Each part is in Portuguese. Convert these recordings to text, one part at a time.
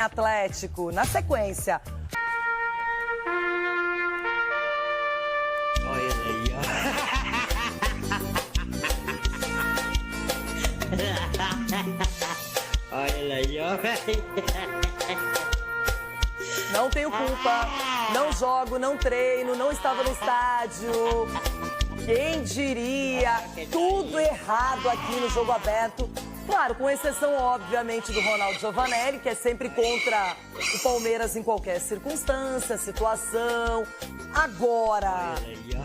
Atlético. Na sequência. Olha aí, ó. Olha aí, ó. Não tenho culpa, não jogo, não treino, não estava no estádio. Quem diria? Tudo errado aqui no jogo aberto. Claro, com exceção, obviamente, do Ronaldo Giovanelli, que é sempre contra o Palmeiras em qualquer circunstância, situação. Agora,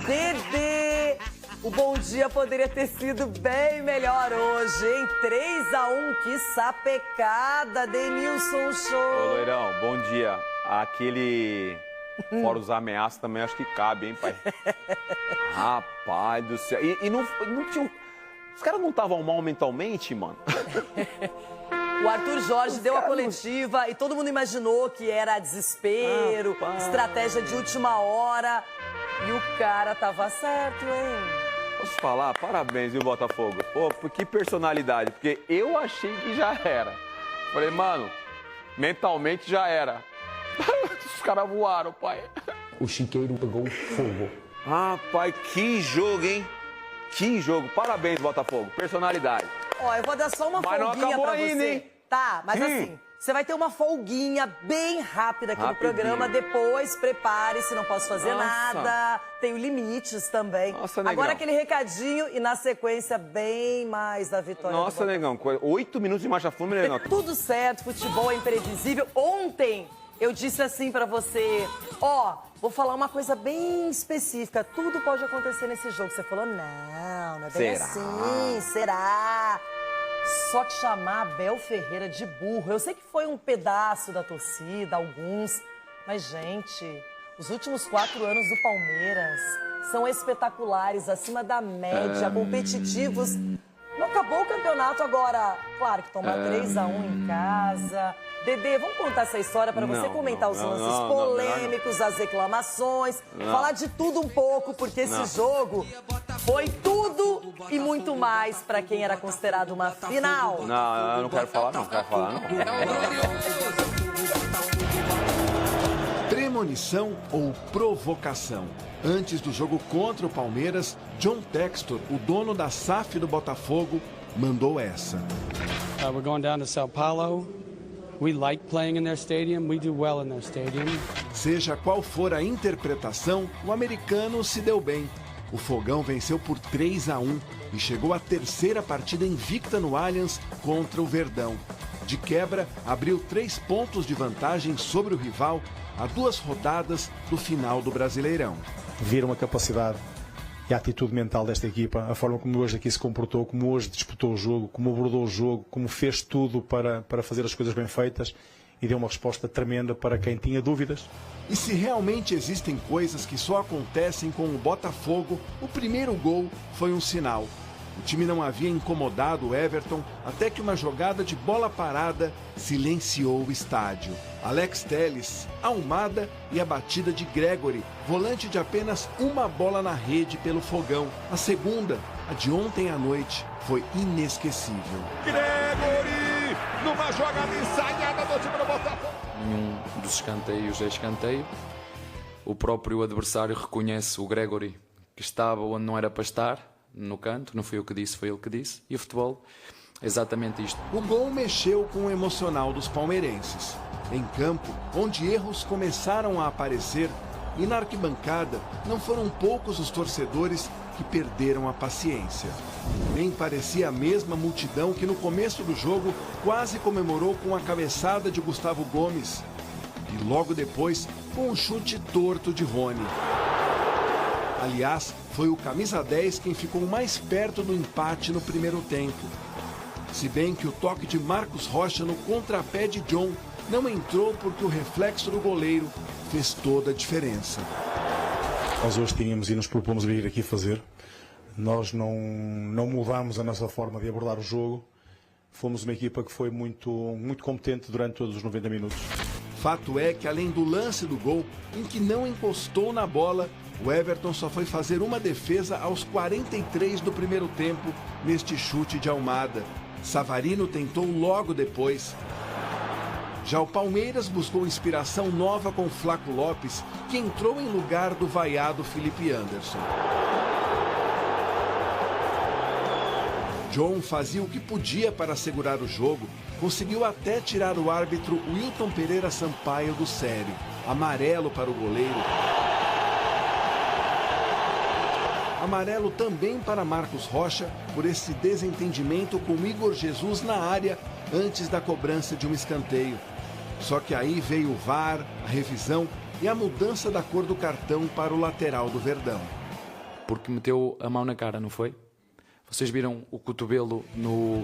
Dedê, o bom dia poderia ter sido bem melhor hoje, hein? 3-1, que sapecada, Denilson Show. Ô, Loirão, bom dia. Aquele, fora os ameaças também, acho que cabe, hein, pai? Rapaz do céu. E não tinha... Os caras não estavam mal mentalmente, mano? O Arthur Jorge deu a coletiva e todo mundo imaginou que era desespero, estratégia de última hora. E o cara tava certo, hein? Posso falar? Parabéns, viu, Botafogo? Pô, que personalidade. Porque eu achei que já era. Falei, mano, mentalmente já era. Os caras voaram, pai. O Chiqueiro pegou fogo. Rapaz, que jogo, hein? Que jogo. Parabéns, Botafogo. Personalidade. Ó, eu vou dar só uma mas folguinha não acabou pra ainda, você. hein? Tá, mas assim, você vai ter uma folguinha bem rápida aqui no programa. Depois, prepare-se, não posso fazer nada. Tenho limites também. Nossa, negão. Agora aquele recadinho e na sequência bem mais da vitória. Nossa, negão. 8 minutos de marcha fúnebre, negão. Tudo certo, futebol é imprevisível. Ontem eu disse assim pra você, ó, vou falar uma coisa bem específica. Tudo pode acontecer nesse jogo. Você falou, não é bem assim, será? Só que chamar Abel Ferreira de burro, eu sei que foi um pedaço da torcida, alguns, mas, gente, os últimos 4 anos do Palmeiras são espetaculares, acima da média, competitivos. Não acabou o campeonato agora, claro que tomar 3-1 em casa. Dedê, vamos contar essa história para você comentar os lances polêmicos, as reclamações, falar de tudo um pouco, porque esse jogo foi tudo e muito mais para quem era considerado uma final. Não, eu não quero falar, não. Quero falar, não. Premonição ou provocação? Antes do jogo contra o Palmeiras, John Textor, o dono da SAF do Botafogo, mandou essa. We're going down to São Paulo. We like playing in their stadium. We do well in their stadium. Seja qual for a interpretação, o americano se deu bem. O Fogão venceu por 3-1 e chegou à 3ª partida invicta no Allianz contra o Verdão. De quebra, abriu 3 pontos de vantagem sobre o rival a 2 rodadas do final do Brasileirão. Viram a capacidade e a atitude mental desta equipa, a forma como hoje aqui se comportou, como hoje disputou o jogo, como abordou o jogo, como fez tudo para fazer as coisas bem feitas e deu uma resposta tremenda para quem tinha dúvidas. E se realmente existem coisas que só acontecem com o Botafogo, o primeiro gol foi um sinal. O time não havia incomodado o Everton até que uma jogada de bola parada silenciou o estádio. Alex Telles, Almada e a batida de Gregory, volante de apenas uma bola na rede pelo Fogão. A segunda, a de ontem à noite, foi inesquecível. Gregory, numa jogada ensaiada do time do Botafogo. Nenhum dos escanteios é escanteio. O próprio adversário reconhece o Gregory, que estava onde não era para estar, no canto. Não fui eu que disse, foi ele que disse. E o futebol é exatamente isto. O gol mexeu com o emocional dos palmeirenses. Em campo, onde erros começaram a aparecer, e na arquibancada, não foram poucos os torcedores que perderam a paciência. Nem parecia a mesma multidão que no começo do jogo quase comemorou com a cabeçada de Gustavo Gomes. E logo depois, com um chute torto de Rony. Aliás, foi o camisa 10 quem ficou mais perto do empate no primeiro tempo. Se bem que o toque de Marcos Rocha no contrapé de John não entrou porque o reflexo do goleiro fez toda a diferença. Nós hoje tínhamos e nos propomos vir aqui fazer. Nós não mudámos a nossa forma de abordar o jogo. Fomos uma equipa que foi muito competente durante todos os 90 minutos. Fato é que, além do lance do gol, em que não encostou na bola, o Everton só foi fazer uma defesa aos 43 do primeiro tempo neste chute de Almada. Savarino tentou logo depois. Já o Palmeiras buscou inspiração nova com Flaco Lopes, que entrou em lugar do vaiado Felipe Anderson. John fazia o que podia para segurar o jogo, conseguiu até tirar o árbitro Wilton Pereira Sampaio do sério. Amarelo para o goleiro. Amarelo também para Marcos Rocha por esse desentendimento com Igor Jesus na área antes da cobrança de um escanteio. Só que aí veio o VAR, a revisão e a mudança da cor do cartão para o lateral do Verdão. Porque meteu a mão na cara, não foi? Vocês viram o cotovelo no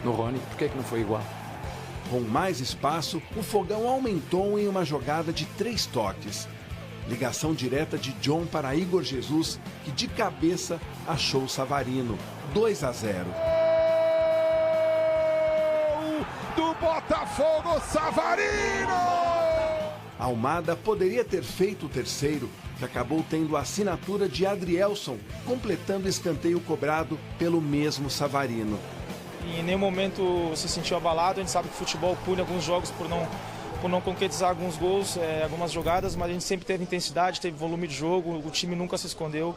Rony? Porquê é que não foi igual? Com mais espaço, o Fogão aumentou em uma jogada de 3 toques. Ligação direta de John para Igor Jesus, que de cabeça achou Savarino. 2-0. Do Botafogo, Savarino! Almada poderia ter feito o terceiro, que acabou tendo a assinatura de Adrielson, completando o escanteio cobrado pelo mesmo Savarino. Em nenhum momento se sentiu abalado. A gente sabe que o futebol pune alguns jogos por não concretizar alguns gols, algumas jogadas, mas a gente sempre teve intensidade, teve volume de jogo, o time nunca se escondeu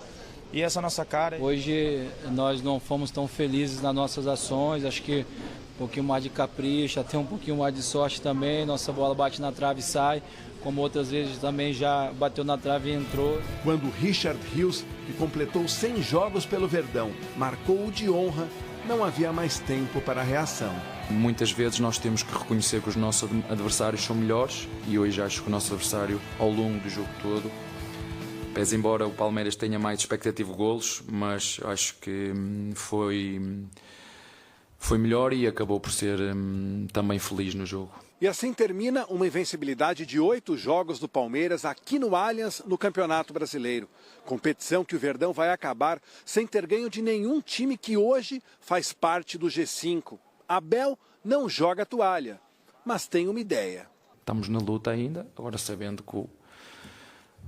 e essa é a nossa cara. Hoje nós não fomos tão felizes nas nossas ações, acho que um pouquinho mais de capricho, até um pouquinho mais de sorte também, nossa bola bate na trave e sai, como outras vezes também já bateu na trave e entrou. Quando Richard Rios, que completou 100 jogos pelo Verdão, marcou o de honra, não havia mais tempo para a reação. Muitas vezes nós temos que reconhecer que os nossos adversários são melhores e hoje acho que o nosso adversário, ao longo do jogo todo, pese embora o Palmeiras tenha mais expectativa de golos, mas acho que foi melhor e acabou por ser também feliz no jogo. E assim termina uma invencibilidade de 8 jogos do Palmeiras aqui no Allianz, no Campeonato Brasileiro. Competição que o Verdão vai acabar sem ter ganho de nenhum time que hoje faz parte do G5. Abel não joga toalha, mas tem uma ideia. Estamos na luta ainda, agora sabendo que o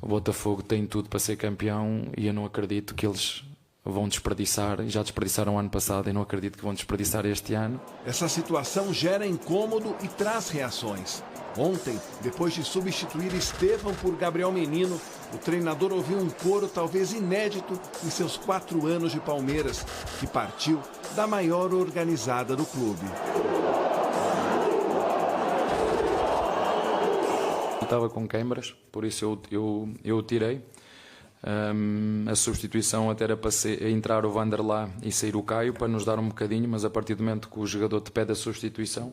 Botafogo tem tudo para ser campeão e eu não acredito que eles vão desperdiçar, já desperdiçaram o ano passado e não acredito que vão desperdiçar este ano. Essa situação gera incômodo e traz reações. Ontem, depois de substituir Estevão por Gabriel Menino, o treinador ouviu um coro talvez inédito em seus 4 anos de Palmeiras, que partiu da maior organizada do clube. Eu estava com câimbras, por isso eu tirei. A substituição até era para entrar o Vanderlá e sair o Caio para nos dar um bocadinho, mas a partir do momento que o jogador te pede a substituição,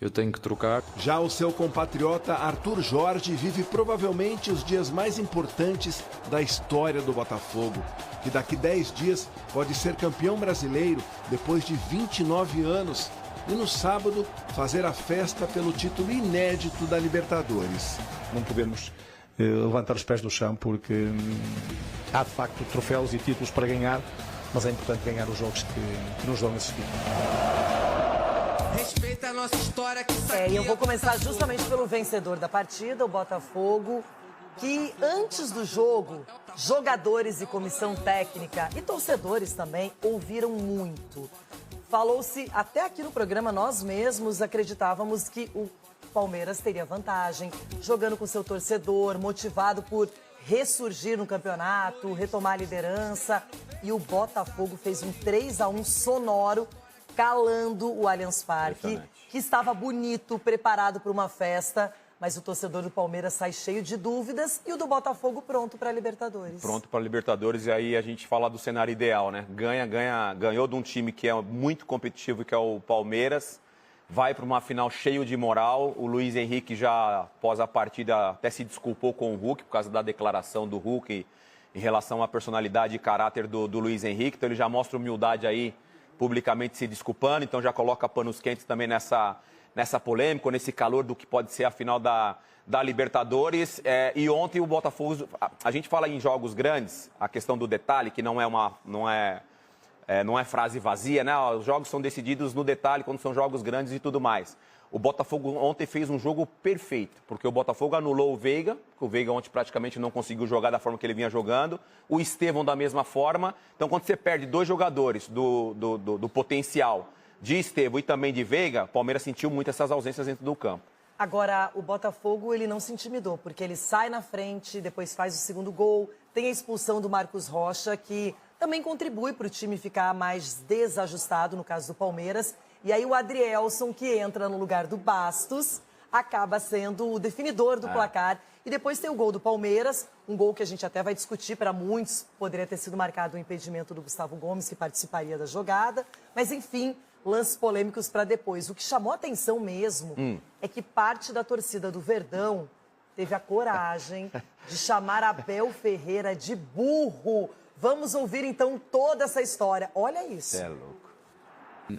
eu tenho que trocar. Já o seu compatriota Arthur Jorge vive provavelmente os dias mais importantes da história do Botafogo, que daqui 10 dias pode ser campeão brasileiro depois de 29 anos e no sábado fazer a festa pelo título inédito da Libertadores. Não podemos levantar os pés do chão porque há de facto troféus e títulos para ganhar, mas é importante ganhar os jogos que nos dão esse título. Respeita a nossa história que e eu vou começar justamente pelo vencedor da partida, o Botafogo, que antes do jogo, jogadores e comissão técnica e torcedores também ouviram muito. Falou-se, até aqui no programa, nós mesmos acreditávamos que o Palmeiras teria vantagem, jogando com seu torcedor, motivado por ressurgir no campeonato, retomar a liderança. E o Botafogo fez um 3-1 sonoro, calando o Allianz Parque, que estava bonito, preparado para uma festa. Mas o torcedor do Palmeiras sai cheio de dúvidas e o do Botafogo pronto para a Libertadores. Pronto para a Libertadores, e aí a gente fala do cenário ideal, né? Ganhou de um time que é muito competitivo, que é o Palmeiras. Vai para uma final cheio de moral. O Luiz Henrique já, após a partida, até se desculpou com o Hulk, por causa da declaração do Hulk em relação à personalidade e caráter do Luiz Henrique. Então ele já mostra humildade aí, publicamente se desculpando. Então já coloca panos quentes também nessa polêmica, nesse calor do que pode ser a final da Libertadores. E ontem o Botafogo... A gente fala em jogos grandes, a questão do detalhe, que não é frase vazia, né? Os jogos são decididos no detalhe quando são jogos grandes e tudo mais. O Botafogo ontem fez um jogo perfeito, porque o Botafogo anulou o Veiga, que o Veiga ontem praticamente não conseguiu jogar da forma que ele vinha jogando, o Estevão da mesma forma. Então, quando você perde 2 jogadores do potencial de Estevão e também de Veiga, o Palmeiras sentiu muito essas ausências dentro do campo. Agora, o Botafogo, ele não se intimidou, porque ele sai na frente, depois faz o segundo gol, tem a expulsão do Marcos Rocha, que também contribui para o time ficar mais desajustado, no caso do Palmeiras. E aí o Adrielson, que entra no lugar do Bastos, acaba sendo o definidor do placar. E depois tem o gol do Palmeiras, um gol que a gente até vai discutir, para muitos poderia ter sido marcado o impedimento do Gustavo Gomes, que participaria da jogada. Mas, enfim, lances polêmicos para depois. O que chamou a atenção mesmo é que parte da torcida do Verdão teve a coragem de chamar Abel Ferreira de burro. Vamos ouvir, então, toda essa história. Olha isso. É louco.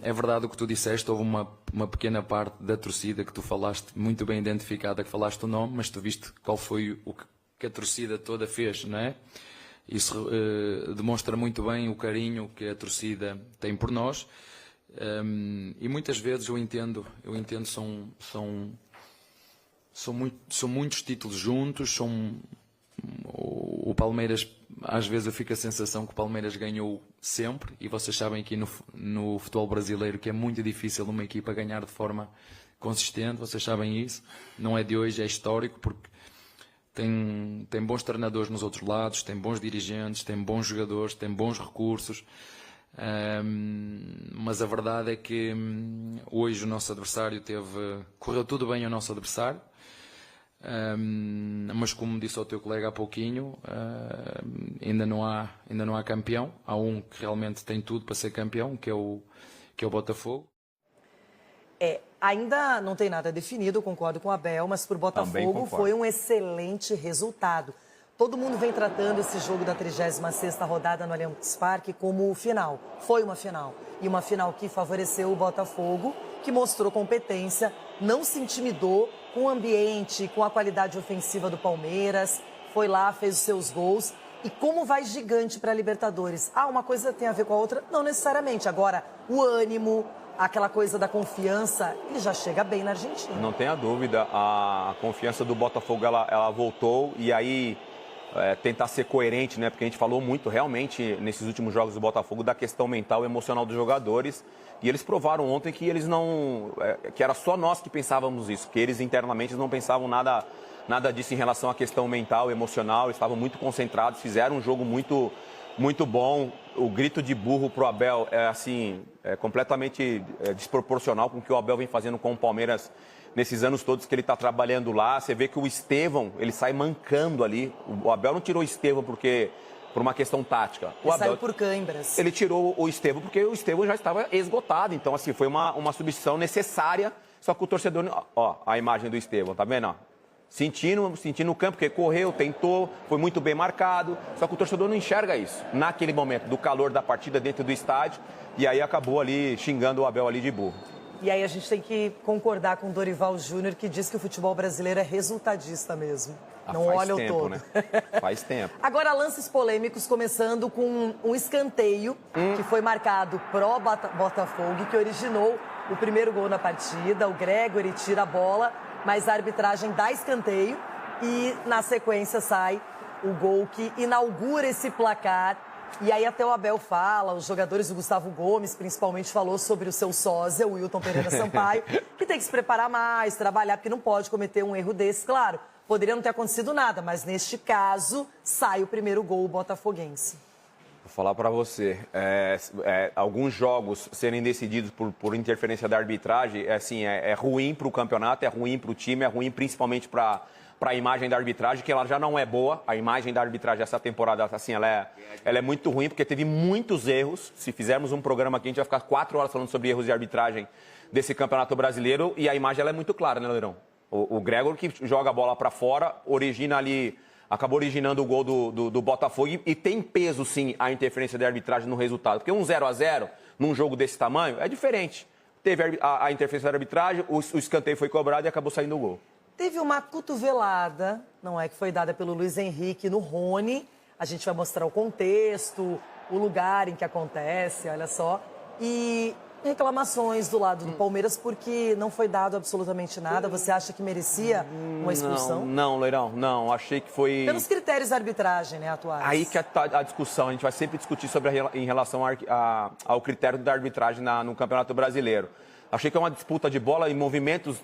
É verdade o que tu disseste, houve uma pequena parte da torcida que tu falaste, muito bem identificada, que falaste o nome, mas tu viste qual foi o que a torcida toda fez, não é? Isso demonstra muito bem o carinho que a torcida tem por nós. E muitas vezes eu entendo são muitos títulos juntos, o Palmeiras, às vezes eu fico a sensação que o Palmeiras ganhou sempre, e vocês sabem aqui no futebol brasileiro que é muito difícil uma equipa ganhar de forma consistente, vocês sabem isso, não é de hoje, é histórico, porque tem bons treinadores nos outros lados, tem bons dirigentes, tem bons jogadores, tem bons recursos, mas a verdade é que hoje o nosso adversário correu tudo bem ao nosso adversário, mas como disse ao teu colega há pouquinho, ainda não há campeão. Há um que realmente tem tudo para ser campeão, que é o Botafogo. Ainda não tem nada definido, eu concordo com o Abel, mas para o Botafogo foi um excelente resultado. Todo mundo vem tratando esse jogo da 36ª rodada no Allianz Parque como final. Foi uma final. E uma final que favoreceu o Botafogo, que mostrou competência, não se intimidou com o ambiente, com a qualidade ofensiva do Palmeiras, foi lá, fez os seus gols. E como vai gigante para a Libertadores? Uma coisa tem a ver com a outra? Não necessariamente. Agora, o ânimo, aquela coisa da confiança, ele já chega bem na Argentina. Não tenha dúvida, a confiança do Botafogo, ela voltou, e aí tentar ser coerente, né? Porque a gente falou muito realmente nesses últimos jogos do Botafogo da questão mental e emocional dos jogadores, e eles provaram ontem que eles não, que era só nós que pensávamos isso, que eles internamente não pensavam nada disso em relação à questão mental, emocional, eles estavam muito concentrados, fizeram um jogo muito, muito bom. O grito de burro pro Abel é completamente desproporcional com o que o Abel vem fazendo com o Palmeiras nesses anos todos que ele está trabalhando lá. Você vê que o Estevão, ele sai mancando ali. O Abel não tirou o Estevão por uma questão tática. Ele saiu por câimbras. Ele tirou o Estevão porque o Estevão já estava esgotado. Então, assim, foi uma substituição necessária. Só que o torcedor... Ó, a imagem do Estevão, tá vendo? Ó? Sentindo o campo, porque correu, tentou, foi muito bem marcado. Só que o torcedor não enxerga isso naquele momento, do calor da partida dentro do estádio. E aí acabou ali xingando o Abel ali de burro. E aí a gente tem que concordar com o Dorival Júnior, que diz que o futebol brasileiro é resultadista mesmo. Não olha o todo. Né? Faz tempo. Agora, lances polêmicos, começando com um escanteio que foi marcado pró Botafogo, que originou o primeiro gol na partida. O Gregory tira a bola, mas a arbitragem dá escanteio e na sequência sai o gol que inaugura esse placar. E aí até o Abel fala, os jogadores do Gustavo Gomes principalmente falou sobre o seu sósia, o Wilton Pereira Sampaio, que tem que se preparar mais, trabalhar, porque não pode cometer um erro desse. Claro, poderia não ter acontecido nada, mas neste caso sai o primeiro gol botafoguense. Vou falar para você, alguns jogos serem decididos por interferência da arbitragem, é ruim para o campeonato, é ruim para o time, é ruim principalmente para a imagem da arbitragem, que ela já não é boa. A imagem da arbitragem essa temporada, assim, ela é muito ruim, porque teve muitos erros. Se fizermos um programa aqui, a gente vai ficar 4 horas falando sobre erros de arbitragem desse campeonato brasileiro, e a imagem ela é muito clara, né, Leirão? O Gregor, que joga a bola para fora, acabou originando o gol do Botafogo, e tem peso, sim, a interferência da arbitragem no resultado, porque um 0-0 num jogo desse tamanho é diferente. Teve a interferência da arbitragem, o escanteio foi cobrado e acabou saindo o gol. Teve uma cotovelada, não é, que foi dada pelo Luiz Henrique no Rony. A gente vai mostrar o contexto, o lugar em que acontece, olha só. E reclamações do lado do Palmeiras porque não foi dado absolutamente nada. Você acha que merecia uma expulsão? Não, Leirão, não. Achei que foi... Pelos critérios da arbitragem, né, atuais. Aí que está a discussão. A gente vai sempre discutir em relação ao critério da arbitragem no Campeonato Brasileiro. Achei que é uma disputa de bola e movimentos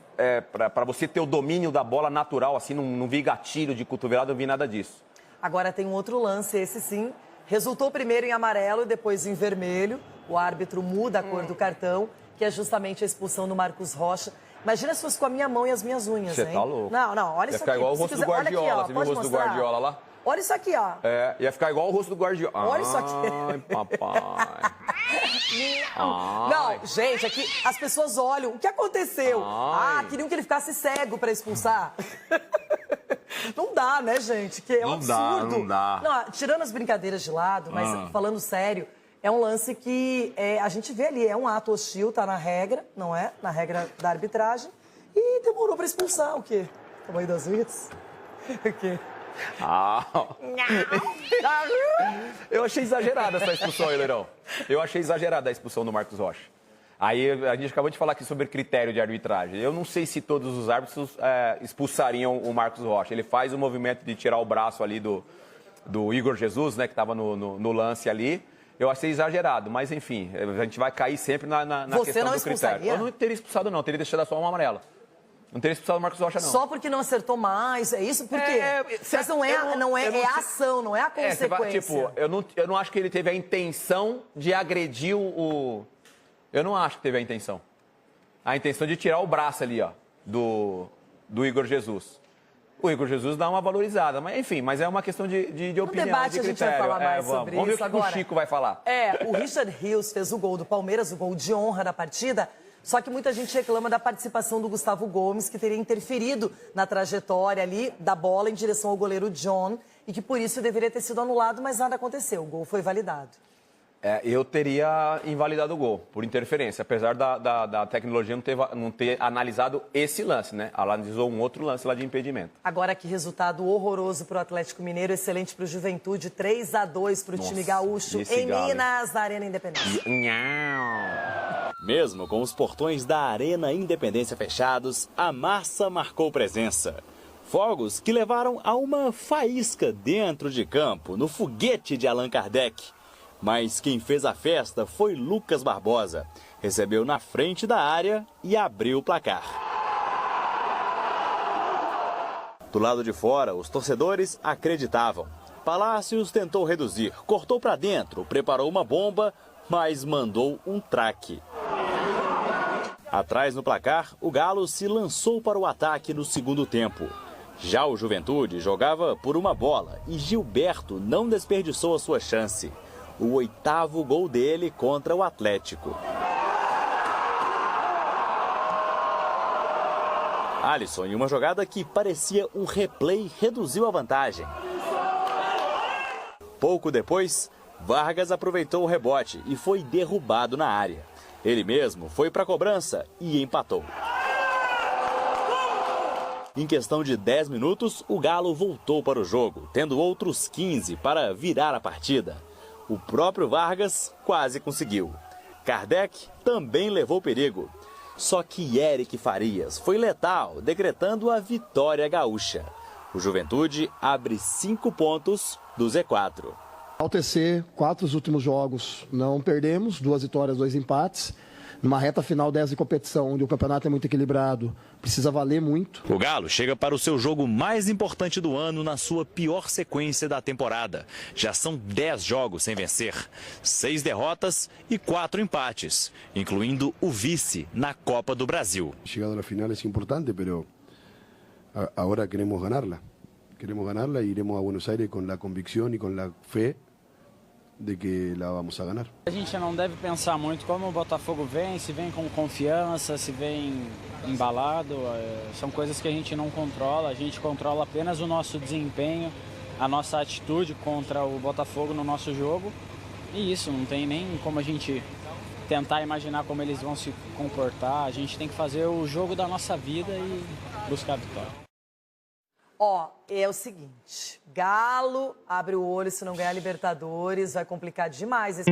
para você ter o domínio da bola natural, assim, não vi gatilho de cotovelada, não vi nada disso. Agora tem um outro lance, esse sim. Resultou primeiro em amarelo e depois em vermelho. O árbitro muda a cor do cartão, que é justamente a expulsão do Marcos Rocha. Imagina se fosse com a minha mão e as minhas unhas, Você hein? tá louco. Não, olha isso aqui. Ia ficar igual o rosto do Guardiola. Olha aqui, ó, Você viu o rosto do Guardiola lá? Olha isso aqui, ó. Ia ficar igual o rosto do Guardiola. Olha isso aqui. Ai, papai. Não, gente, aqui as pessoas olham. O que aconteceu? Queriam que ele ficasse cego para expulsar. Não dá, né, gente? Que é um absurdo. Não dá. Não, tirando as brincadeiras de lado, mas falando sério, é um lance que a gente vê ali, é um ato hostil, tá na regra, não é? Na regra da arbitragem. E demorou para expulsar o quê? O tamanho das unhas? O quê? Eu achei exagerada essa expulsão aí, Leirão. Eu achei exagerada a expulsão do Marcos Rocha. Aí a gente acabou de falar aqui sobre critério de arbitragem. Eu não sei se todos os árbitros expulsariam o Marcos Rocha. Ele faz o movimento de tirar o braço ali do Igor Jesus, né, que estava no lance ali. Eu achei exagerado, mas enfim, a gente vai cair sempre na questão do critério. Eu não teria expulsado, não. Teria deixado só uma amarela. Não teria expulsado o Marcos Rocha, não. Só porque não acertou mais, é isso? Por quê? Mas é a ação, não é a consequência. Eu não acho que ele teve a intenção de agredir o... Eu não acho que teve a intenção. A intenção de tirar o braço ali, ó, do Igor Jesus. O Igor Jesus dá uma valorizada, mas enfim, mas é uma questão de opinião, no debate de critério. A gente vai falar mais sobre vamos ver isso o que agora. O Chico vai falar. O Richard Rios fez o gol do Palmeiras, o gol de honra da partida. Só que muita gente reclama da participação do Gustavo Gomes, que teria interferido na trajetória ali da bola em direção ao goleiro John e que por isso deveria ter sido anulado, mas nada aconteceu. O gol foi validado. Eu teria invalidado o gol por interferência, apesar da tecnologia não ter analisado esse lance, né? Analisou um outro lance lá de impedimento. Agora que resultado horroroso para o Atlético Mineiro, excelente para o Juventude, 3-2 para o time gaúcho em Minas, na Arena Independência. Mesmo com os portões da Arena Independência fechados, a massa marcou presença. Fogos que levaram a uma faísca dentro de campo, no foguete de Allan Kardec. Mas quem fez a festa foi Lucas Barbosa. Recebeu na frente da área e abriu o placar. Do lado de fora, os torcedores acreditavam. Palácios tentou reduzir, cortou para dentro, preparou uma bomba, mas mandou um traque. Atrás no placar, o Galo se lançou para o ataque no segundo tempo. Já o Juventude jogava por uma bola e Gilberto não desperdiçou a sua chance. O 8º gol dele contra o Atlético. Alisson, em uma jogada que parecia um replay, reduziu a vantagem. Pouco depois, Vargas aproveitou o rebote e foi derrubado na área. Ele mesmo foi para a cobrança e empatou. Em questão de 10 minutos, o Galo voltou para o jogo, tendo outros 15 para virar a partida. O próprio Vargas quase conseguiu. Kardec também levou perigo. Só que Eric Farias foi letal, decretando a vitória gaúcha. O Juventude abre 5 pontos do Z4. Ao TC, 4 dos últimos jogos não perdemos, 2 vitórias, 2 empates. Numa reta final dessa de competição, onde o campeonato é muito equilibrado, precisa valer muito. O Galo chega para o seu jogo mais importante do ano na sua pior sequência da temporada. Já são 10 jogos sem vencer, 6 derrotas e 4 empates, incluindo o vice na Copa do Brasil. Chegado à final é importante, mas agora queremos ganhá-la. Queremos ganhá-la e iremos a Buenos Aires com a convicção e com a fé de que la vamos a ganar. A gente não deve pensar muito como o Botafogo vem, se vem com confiança, se vem embalado, são coisas que a gente não controla, a gente controla apenas o nosso desempenho, a nossa atitude contra o Botafogo no nosso jogo, e isso, não tem nem como a gente tentar imaginar como eles vão se comportar, a gente tem que fazer o jogo da nossa vida e buscar a vitória. É o seguinte, Galo abre o olho, se não ganhar Libertadores, vai complicar demais esse...